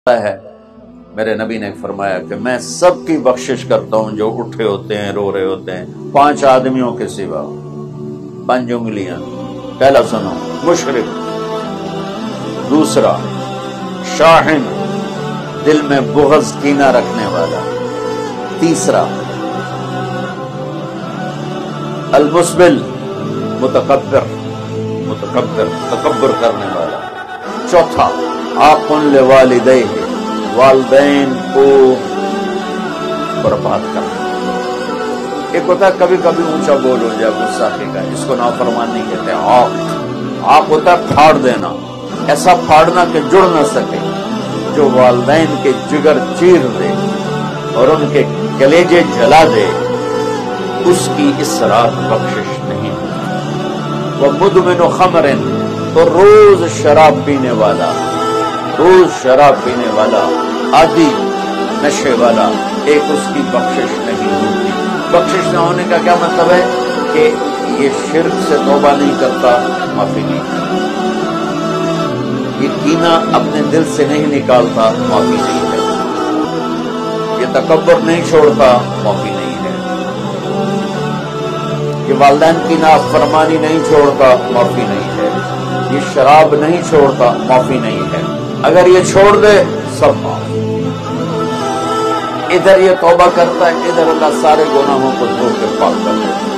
ہے میرے نبی نے فرمایا کہ میں سب کی بخشش کرتا ہوں جو اٹھے ہوتے ہیں رو رہے ہوتے ہیں 5 آدمیوں کے سوا 5 انگلیاں. پہلا سنو، مشرک، دوسرا شاہن دل میں بغض کینہ رکھنے والا، تیسرا المسبل متکبر تکبر کرنے والا، چوتھا عاقٌ لوالدیہ والدین کو برباد کرنا. ایک ہوتا ہے کبھی کبھی اونچا بول ہو جائے غصہ کا، اس کو نافرمانی کہتے ہیں. عاق ہوتا ہے پھاڑ دینا، ایسا پھاڑنا کہ جڑ نہ سکے، جو والدین کے جگر چیر دے اور ان کے کلیجے جلا دے، اس کی اس رات بخشش نہیں ہوتی. وہ مدمن خمر، تو روز شراب پینے والا، عادی نشے والا، ایک اس کی بخشش نہیں ہوتی. بخشش نہ ہونے کا کیا مطلب ہے؟ کہ یہ شرک سے توبہ نہیں کرتا، معافی نہیں کرتا، یہ کینہ اپنے دل سے نہیں نکالتا، معافی نہیں ہے، یہ تکبر نہیں چھوڑتا، معافی نہیں ہے، یہ والدین کی نافرمانی نہیں چھوڑتا، معافی نہیں ہے، یہ شراب نہیں چھوڑتا، معافی نہیں ہے. اگر یہ چھوڑ دے سب معاف. ادھر یہ توبہ کرتا ہے، ادھر اللہ سارے گناہوں کو دھو کے پاک کر دیتا ہے.